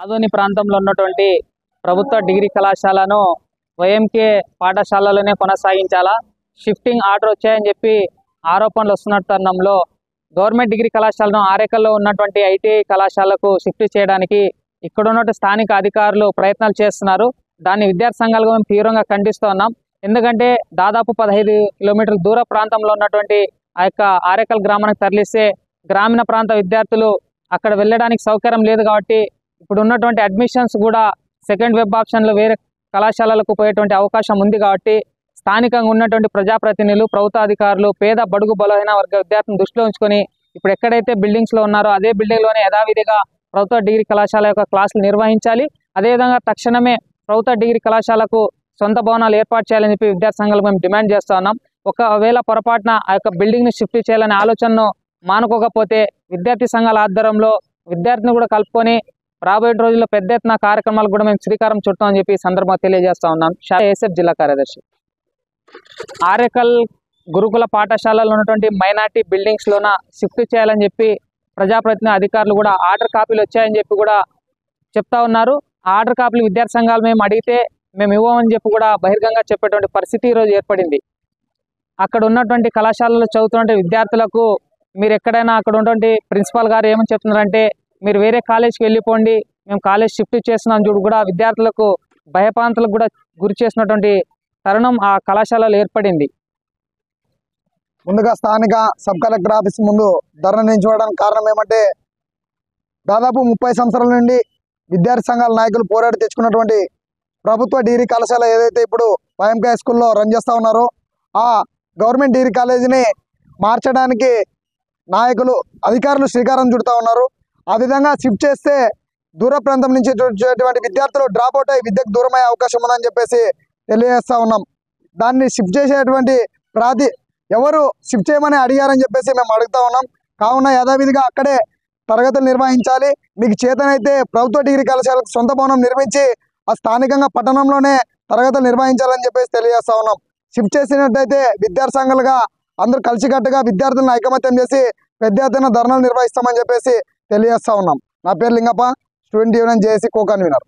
ఆదోని ప్రాంతంలో ఉన్నటువంటి ప్రభుత్వ డిగ్రీ కళాశాలను వైఎంకే పాఠశాలలోనే కొనసాగించాలా, షిఫ్టింగ్ ఆర్డర్ వచ్చాయని చెప్పి ఆరోపణలు వస్తున్న తరుణంలో గవర్నమెంట్ డిగ్రీ కళాశాలను ఆరేకల్లో ఉన్నటువంటి ఐటీఐ కళాశాలకు షిఫ్ట్ చేయడానికి ఇక్కడ ఉన్నటువంటి స్థానిక అధికారులు ప్రయత్నాలు చేస్తున్నారు. దాన్ని విద్యార్థి సంఘాలుగా మేము తీవ్రంగా ఖండిస్తూ ఉన్నాం. ఎందుకంటే దాదాపు 15 కిలోమీటర్ల దూర ప్రాంతంలో ఉన్నటువంటి ఆ యొక్క ఆరేకల్ గ్రామానికి తరలిస్తే గ్రామీణ ప్రాంత విద్యార్థులు అక్కడ వెళ్ళడానికి సౌకర్యం లేదు. కాబట్టి ఇప్పుడు ఉన్నటువంటి అడ్మిషన్స్ కూడా సెకండ్ వెబ్ ఆప్షన్లో వేరే కళాశాలలకు పోయేటువంటి అవకాశం ఉంది. కాబట్టి స్థానికంగా ఉన్నటువంటి ప్రజాప్రతినిధులు, ప్రభుత్వ అధికారులు పేద బడుగు బలహీన వర్గ విద్యార్థులను దృష్టిలో ఉంచుకొని ఇప్పుడు ఎక్కడైతే బిల్డింగ్స్లో ఉన్నారో అదే బిల్డింగ్లోనే యథావిధిగా ప్రభుత్వ డిగ్రీ కళాశాల యొక్క క్లాసులు నిర్వహించాలి. అదేవిధంగా తక్షణమే ప్రభుత్వ డిగ్రీ కళాశాలకు సొంత భవనాలు ఏర్పాటు చేయాలని చెప్పి విద్యార్థి సంఘాలు మేము డిమాండ్ చేస్తూ ఉన్నాం. ఒకవేళ పొరపాటున ఆ యొక్క బిల్డింగ్ని షిఫ్ట్ చేయాలనే ఆలోచనను మానుకోకపోతే విద్యార్థి సంఘాల ఆధ్వర్యంలో విద్యార్థిని కూడా కలుపుకొని రాబోయే రోజుల్లో పెద్ద ఎత్తున కార్యక్రమాలకు కూడా మేము శ్రీకారం చుట్టామని చెప్పి ఈ సందర్భంగా తెలియజేస్తా ఉన్నాం. ఏఎస్ఎఫ్ జిల్లా కార్యదర్శి. ఆరేకల్ గురుకుల పాఠశాలలో ఉన్నటువంటి మైనార్టీ బిల్డింగ్స్లోన షిఫ్ట్ చేయాలని చెప్పి ప్రజాప్రతినిధి అధికారులు కూడా ఆర్డర్ కాపీలు వచ్చాయని చెప్పి కూడా చెప్తా ఉన్నారు. ఆర్డర్ కాపీలు విద్యార్థి సంఘాలు మేము అడిగితే మేము ఇవ్వమని చెప్పి కూడా బహిర్గంగా చెప్పేటువంటి పరిస్థితి ఈరోజు ఏర్పడింది. అక్కడ ఉన్నటువంటి కళాశాలలో చదువుతున్న విద్యార్థులకు మీరు ఎక్కడైనా అక్కడ ఉన్నటువంటి ప్రిన్సిపాల్ గారు ఏమని చెప్తున్నారంటే మీరు వేరే కాలేజ్కి వెళ్ళిపోండి, మేము కాలేజ్ షిఫ్ట్ చేస్తున్నాం చూడు కూడా విద్యార్థులకు భయపాంతలకు కూడా గురి చేసినటువంటి తరుణం ఆ కళాశాలలో ఏర్పడింది. ముందుగా స్థానిక సబ్ కలెక్టర్ ఆఫీస్ ముందు ధర్నా నిలిచిపోవడానికి కారణం ఏమంటే దాదాపు 30 సంవత్సరాల నుండి విద్యార్థి సంఘాల నాయకులు పోరాడి తెచ్చుకున్నటువంటి ప్రభుత్వ డిగ్రీ కళాశాల ఏదైతే ఇప్పుడు వైఎంకే హై స్కూల్లో రన్ చేస్తూ ఉన్నారో ఆ గవర్నమెంట్ డిగ్రీ కాలేజీని మార్చడానికి నాయకులు అధికారులు శ్రీకారం చుడుతూ ఉన్నారు. ఆ విధంగా షిఫ్ట్ చేస్తే దూర ప్రాంతం నుంచి వచ్చేటువంటి విద్యార్థులు డ్రాప్ అవుట్ అయ్యి విద్యకు దూరం అయ్యే అవకాశం ఉందని చెప్పేసి తెలియజేస్తూ ఉన్నాం. దాన్ని షిఫ్ట్ చేసేటువంటి ఎవరు షిఫ్ట్ చేయమని అడిగారని చెప్పేసి మేము అడుగుతా ఉన్నాం. కావున యథావిధిగా అక్కడే తరగతులు నిర్వహించాలి. మీకు చేతనైతే ప్రభుత్వ డిగ్రీ కళాశాలకు సొంత భవనం నిర్మించి ఆ స్థానికంగా పట్టణంలోనే తరగతులు నిర్వహించాలని చెప్పేసి తెలియజేస్తా ఉన్నాం. షిఫ్ట్ చేసినట్టయితే విద్యార్థి సంఘాలుగా అందరూ కలిసికట్టుగా విద్యార్థులను ఐకమత్యం చేసి పెద్ద ఎత్తున ధర్నాలు నిర్వహిస్తామని చెప్పేసి తెలియజేస్తా ఉన్నాం. నా పేరు Lingappa, student union JAC co convener.